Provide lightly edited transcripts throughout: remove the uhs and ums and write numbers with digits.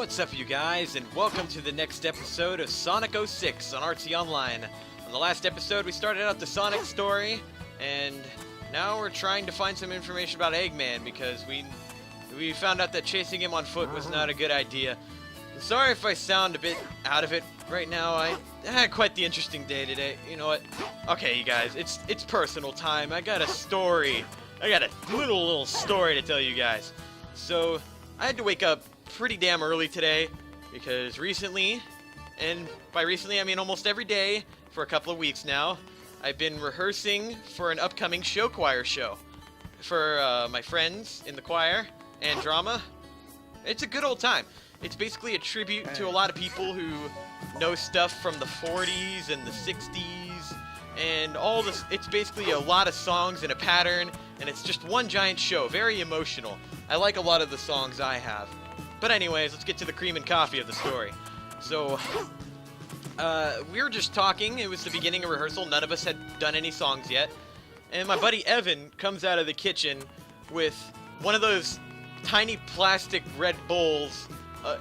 What's up, you guys, and welcome to the next episode of Sonic 06 on TOnline. On the last episode, we started out the Sonic story, and now we're trying to find some information about Eggman, because we found out that chasing him on foot was not a good idea. Sorry if I sound a bit out of it right now. I had quite the interesting day today. You know what? Okay, you guys, it's personal time. I got a story. I got a little story to tell you guys. So, I had to wake up pretty damn early today because recently, and by recently I mean almost every day for a couple of weeks now, I've been rehearsing for an upcoming show choir show for my friends in the choir and drama. It's a good old time. It's basically a tribute to a lot of people who know stuff from the 40s and the 60s and all this. It's basically a lot of songs in a pattern, and it's just one giant show. Very emotional. I like a lot of the songs I have. But anyways, let's get to the cream and coffee of the story. So, we were just talking. It was the beginning of rehearsal. None of us had done any songs yet. And my buddy Evan comes out of the kitchen with one of those tiny plastic Red Bulls,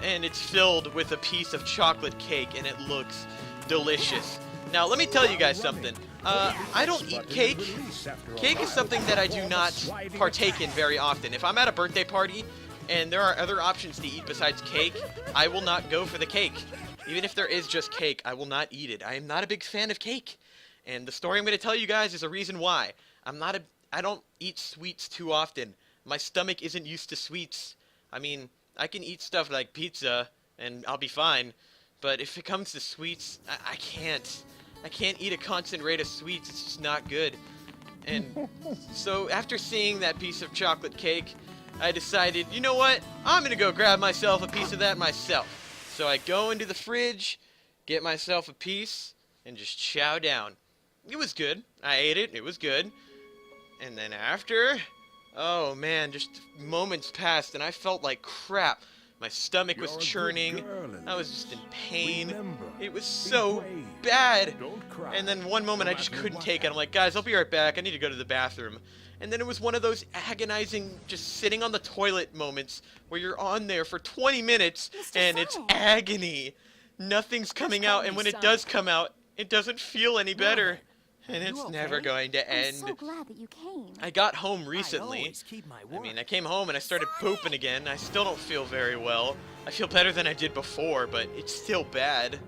and it's filled with a piece of chocolate cake, and it looks delicious. Now, let me tell you guys something. I don't eat cake. Cake is something that I do not partake in very often. If I'm at a birthday party and there are other options to eat besides cake, I will not go for the cake. Even if there is just cake, I will not eat it. I am not a big fan of cake. And the story I'm going to tell you guys is a reason why. I don't eat sweets too often. My stomach isn't used to sweets. I mean, I can eat stuff like pizza and I'll be fine. But if it comes to sweets, I can't. I can't eat a constant rate of sweets. It's just not good. And so after seeing that piece of chocolate cake, I decided, you know what? I'm going to go grab myself a piece of that myself. So I go into the fridge, get myself a piece, and just chow down. It was good. I ate it. It was good. And then after, oh man, just moments passed and I felt like crap. My stomach was churning. I was just in pain. It was so bad. And then one moment I just couldn't take it. I'm like, guys, I'll be right back. I need to go to the bathroom. And then it was one of those agonizing, just sitting on the toilet moments where you're on there for 20 minutes and it's agony. Nothing's coming out, and when it does come out, it doesn't feel any better. And it's never going to end. I'm so glad that you came. I got home recently. I came home and I started pooping again. I still don't feel very well. I feel better than I did before, but it's still bad.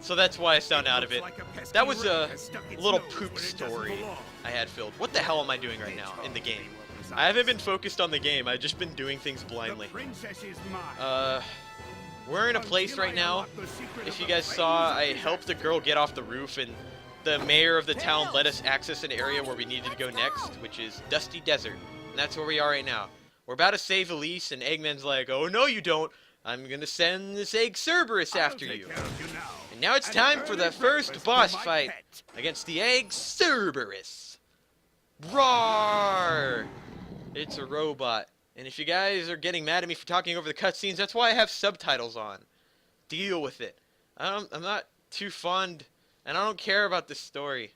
So that's why I sound out of it. That was a little poop story I had filled. What the hell am I doing right now in the game? I haven't been focused on the game. I've just been doing things blindly. We're in a place right now. If you guys saw, I helped a girl get off the roof, and the mayor of the town let us access an area where we needed to go next, which is Dusty Desert. And that's where we are right now. We're about to save Elise, and Eggman's like, oh no you don't. I'm gonna send this egg Cerberus after you. And now it's time for the first boss fight against the egg Cerberus. Roar! It's a robot. And if you guys are getting mad at me for talking over the cutscenes, that's why I have subtitles on. Deal with it. I'm not too fond, and I don't care about the story.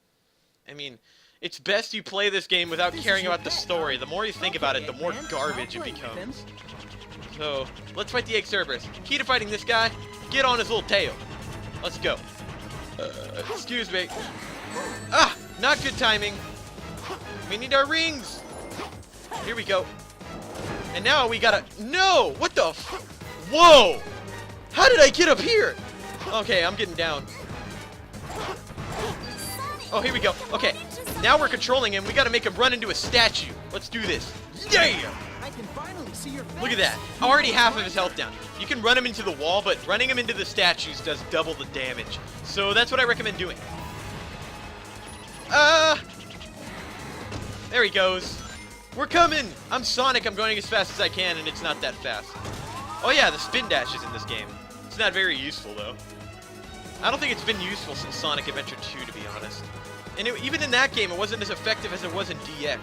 I mean, it's best you play this game without caring about the story. The more you think about it, the more garbage it becomes. So, let's fight the egg Cerberus. Key to fighting this guy, get on his little tail. Let's go. Excuse me. Ah! Not good timing. We need our rings. Here we go. And now we gotta... No! What the f... Whoa! How did I get up here? Okay, I'm getting down. Oh, here we go. Okay, now we're controlling him. We gotta make him run into a statue. Let's do this. Yeah! Look at that. Already half of his health down. You can run him into the wall, but running him into the statues does double the damage. So that's what I recommend doing. There he goes. We're coming! I'm Sonic, I'm going as fast as I can, and it's not that fast. Oh yeah, the spin dash is in this game. It's not very useful, though. I don't think it's been useful since Sonic Adventure 2, to be honest. And even in that game, it wasn't as effective as it was in DX.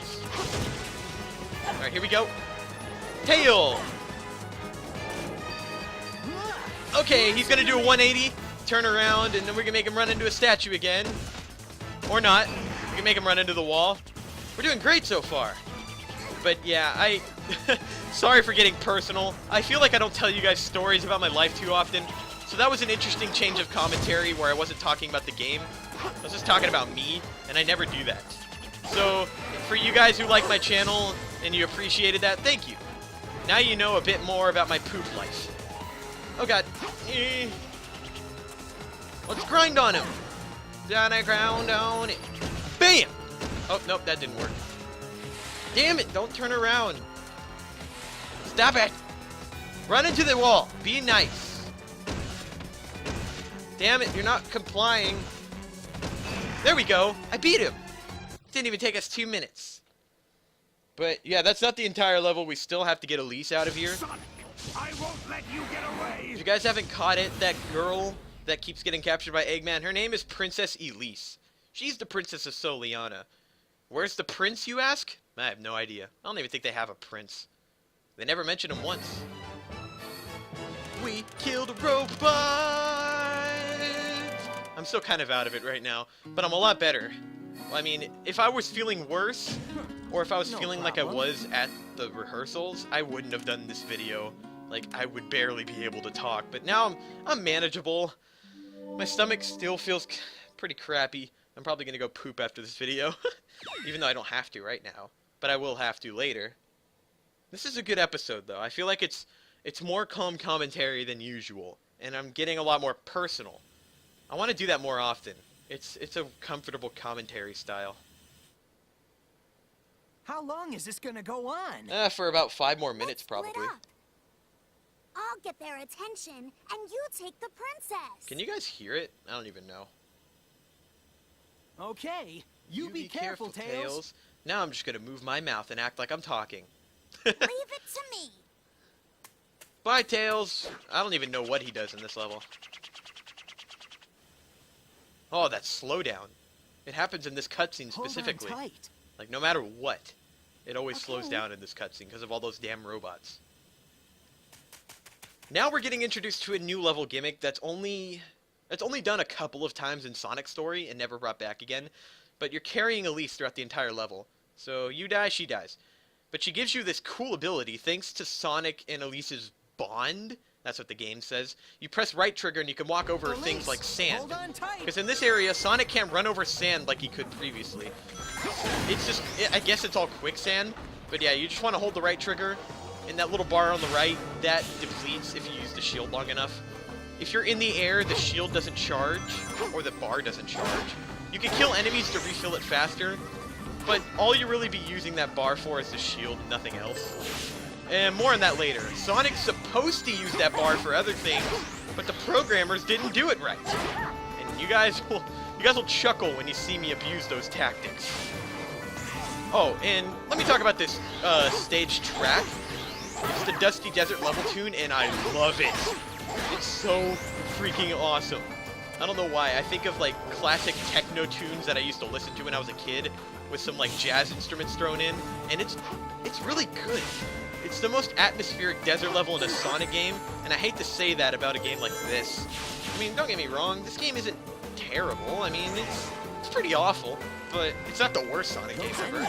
Alright, here we go. Tail! Okay, he's gonna do a 180, turn around, and then we're gonna make him run into a statue again. Or not. We can make him run into the wall. We're doing great so far. But yeah, sorry for getting personal. I feel like I don't tell you guys stories about my life too often. So that was an interesting change of commentary where I wasn't talking about the game. I was just talking about me, and I never do that. So, for you guys who like my channel and you appreciated that, thank you. Now you know a bit more about my poop life. Oh god. Let's grind on him. Down I ground on it. Bam! Oh, nope, that didn't work. Damn it, don't turn around. Stop it! Run into the wall. Be nice. Damn it, you're not complying. There we go. I beat him. Didn't even take us 2 minutes. But yeah, that's not the entire level. We still have to get Elise out of here. Sonic, I won't let you get away. If you guys haven't caught it, that girl that keeps getting captured by Eggman, her name is Princess Elise. She's the Princess of Soliana. Where's the prince, you ask? I have no idea. I don't even think they have a prince. They never mention him once. We killed a robot! I'm still kind of out of it right now, but I'm a lot better. Well, I mean, if I was feeling worse, or if I was feeling like I was at the rehearsals, I wouldn't have done this video. Like, I would barely be able to talk, but now I'm manageable. My stomach still feels pretty crappy. I'm probably gonna go poop after this video, even though I don't have to right now, but I will have to later. This is a good episode, though. I feel like it's more calm commentary than usual, and I'm getting a lot more personal. I want to do that more often. It's a comfortable commentary style. How long is this gonna go on? For about 5 more minutes, Let's split probably. up. I'll get their attention, and you take the princess. Can you guys hear it? I don't even know. Okay, you be careful, Tails. Now I'm just gonna move my mouth and act like I'm talking. Leave it to me. Bye, Tails. I don't even know what he does in this level. Oh, that slowdown. It happens in this cutscene specifically. Hold on tight. Like, no matter what, it always slows Okay. down in this cutscene because of all those damn robots. Now we're getting introduced to a new level gimmick that's only done a couple of times in Sonic's story and never brought back again. But you're carrying Elise throughout the entire level. So you die, she dies. But she gives you this cool ability thanks to Sonic and Elise's bond. That's what the game says. You press right trigger and you can walk over Elise, things like sand. Hold on tight. Because in this area, Sonic can't run over sand like he could previously. It's just, I guess it's all quicksand. But yeah, you just want to hold the right trigger. And that little bar on the right, that depletes if you use the shield long enough. If you're in the air, the shield doesn't charge, or the bar doesn't charge. You can kill enemies to refill it faster, but all you really be using that bar for is the shield, nothing else. And more on that later. Sonic's supposed to use that bar for other things, but the programmers didn't do it right. And you guys will chuckle when you see me abuse those tactics. Oh, and let me talk about this stage track. It's the Dusty Desert level tune, and I love it. It's so freaking awesome. I don't know why. I think of like classic techno tunes that I used to listen to when I was a kid, with some like jazz instruments thrown in, and it's really good. It's the most atmospheric desert level in a Sonic game, and I hate to say that about a game like this. I mean, don't get me wrong, this game isn't terrible. I mean, it's pretty awful, but it's not the worst Sonic game ever.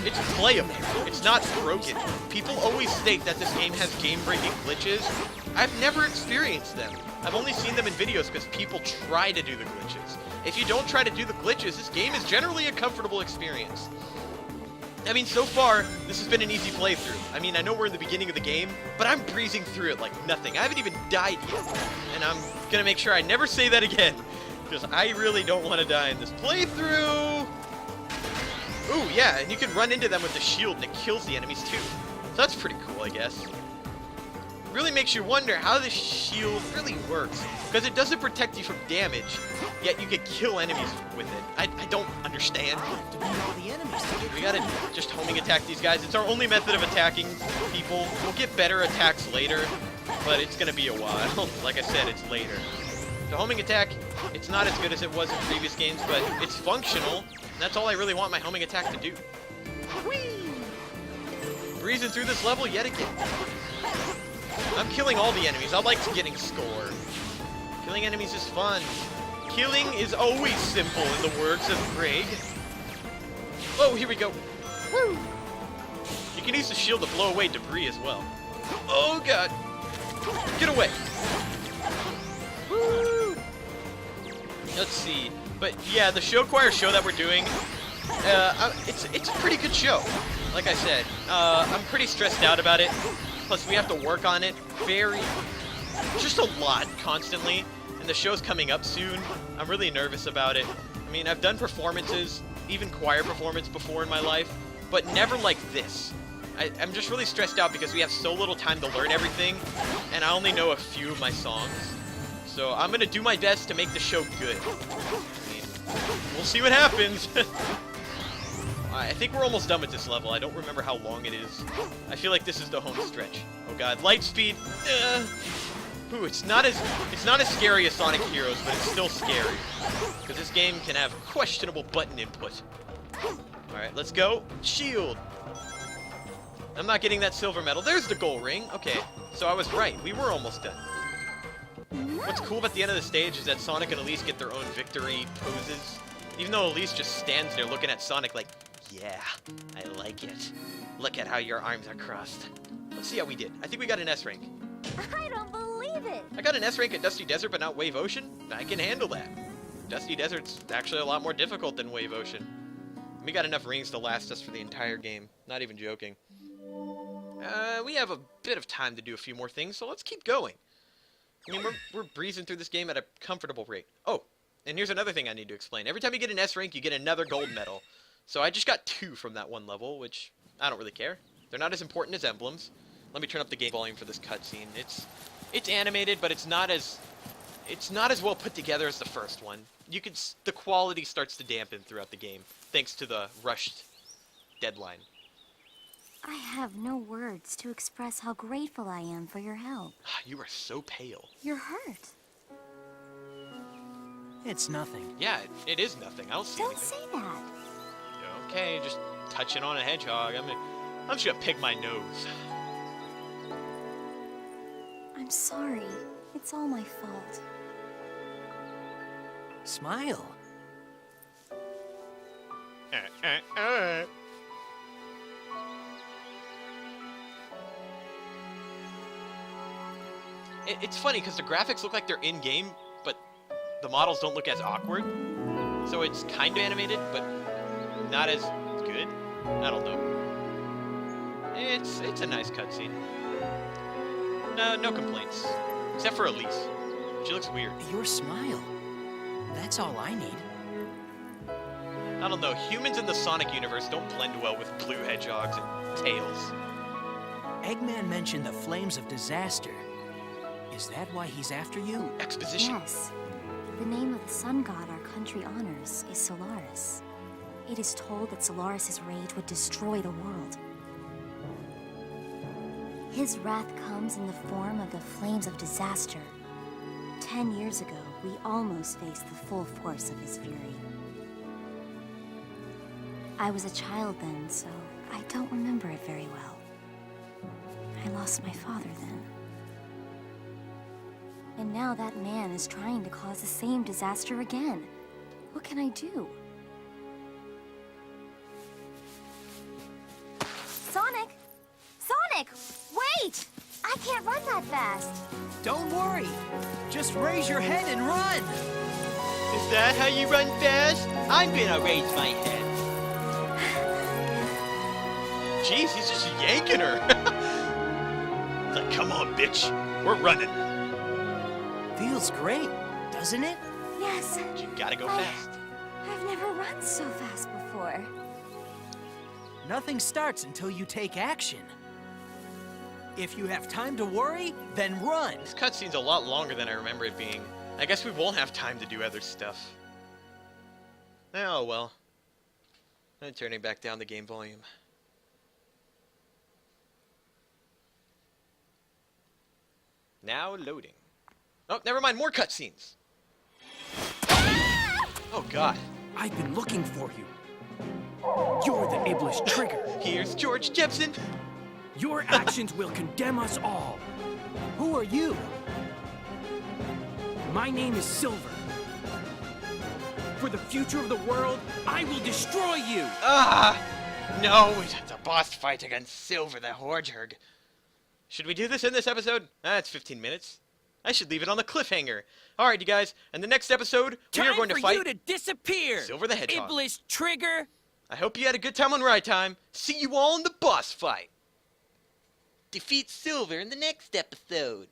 It's playable. It's not broken. People always state that this game has game-breaking glitches. I've never experienced them. I've only seen them in videos because people try to do the glitches. If you don't try to do the glitches, this game is generally a comfortable experience. I mean, so far, this has been an easy playthrough. I mean, I know we're in the beginning of the game, but I'm breezing through it like nothing. I haven't even died yet, and I'm gonna make sure I never say that again, because I really don't want to die in this playthrough. Ooh, yeah, and you can run into them with the shield, and it kills the enemies too. So that's pretty cool, I guess. Really makes you wonder how the shield really works, because it doesn't protect you from damage, yet you can kill enemies with it. I don't understand. We gotta just homing attack these guys. It's our only method of attacking people. We'll get better attacks later, but it's gonna be a while. Like I said, it's later. The homing attack, it's not as good as it was in previous games, but it's functional. And that's all I really want my homing attack to do. Whee! Breezing through this level yet again. I'm killing all the enemies. I like getting score. Killing enemies is fun. Killing is always simple, in the words of Greg. Oh, here we go. Woo! You You can use the shield to blow away debris as well. Oh god! Get away! Woo! Let's see. But yeah, the show choir show that we're doing, it's a pretty good show. Like I said, I'm pretty stressed out about it. Plus, we have to work on it just a lot constantly. And the show's coming up soon. I'm really nervous about it. I mean, I've done performances, even choir performance before in my life, but never like this. I'm just really stressed out because we have so little time to learn everything, and I only know a few of my songs. So I'm gonna do my best to make the show good. I mean, we'll see what happens. I think we're almost done with this level. I don't remember how long it is. I feel like this is the home stretch. Oh god, light speed. Ooh, it's not as scary as Sonic Heroes, but it's still scary. Because this game can have questionable button input. Alright, let's go. Shield. I'm not getting that silver medal. There's the gold ring. Okay, so I was right. We were almost done. What's cool about the end of the stage is that Sonic and Elise get their own victory poses. Even though Elise just stands there looking at Sonic like, yeah, I like it. Look at how your arms are crossed. Let's see how we did. I think we got an S rank. I don't believe it. I got an S rank at Dusty Desert, but not Wave Ocean. I can handle that. Dusty Desert's actually a lot more difficult than Wave Ocean. We got enough rings to last us for the entire game. Not even joking. We have a bit of time to do a few more things, so let's keep going. I mean, we're breezing through this game at a comfortable rate. Oh, and here's another thing I need to explain. Every time you get an S rank, you get another gold medal. So I just got 2 from that one level, which I don't really care. They're not as important as emblems. Let me turn up the game volume for this cutscene. It's animated, but it's not as well put together as the first one. The quality starts to dampen throughout the game, thanks to the rushed deadline. I have no words to express how grateful I am for your help. You are so pale. You're hurt. It's nothing. Yeah, it is nothing. I don't see Don't anything. say that. Okay, just touching on a hedgehog. I'm just gonna pick my nose. I'm sorry. It's all my fault. Smile. It's funny because the graphics look like they're in-game, but the models don't look as awkward. So it's kind of animated, but not as good. I don't know. It's a nice cutscene. No complaints. Except for Elise. She looks weird. Your smile. That's all I need. I don't know. Humans in the Sonic universe don't blend well with blue hedgehogs and tails. Eggman mentioned the flames of disaster. Is that why he's after you? Exposition. Yes. The name of the sun god our country honors is Solaris. It is told that Solaris' rage would destroy the world. His wrath comes in the form of the flames of disaster. 10 years ago, we almost faced the full force of his fury. I was a child then, so I don't remember it very well. I lost my father then. And now that man is trying to cause the same disaster again. What can I do? Sonic! Sonic! Wait! I can't run that fast! Don't worry. Just raise your head and run. Is that how you run fast? I'm gonna raise my head. Jeez, he's just yanking her. It's like, come on, bitch. We're running. Feels great, doesn't it? Yes. You gotta go fast. I've never run so fast before. Nothing starts until you take action. If you have time to worry, then run. This cutscene's a lot longer than I remember it being. I guess we won't have time to do other stuff. Oh well. I'm turning back down the game volume. Now loading. Oh, never mind, more cutscenes. Oh god. I've been looking for you. You're the Iblis trigger. Here's George Jepson. Your actions will condemn us all. Who are you? My name is Silver. For the future of the world, I will destroy you. Ah! No, it's a boss fight against Silver the Hedgehog. Should we do this in this episode? It's 15 minutes. I should leave it on the cliffhanger. Alright, you guys, in the next episode, we are going to fight you to disappear! Silver the Hedgehog. Iblis Trigger! I hope you had a good time on Ride Time. See you all in the boss fight. Defeat Silver in the next episode.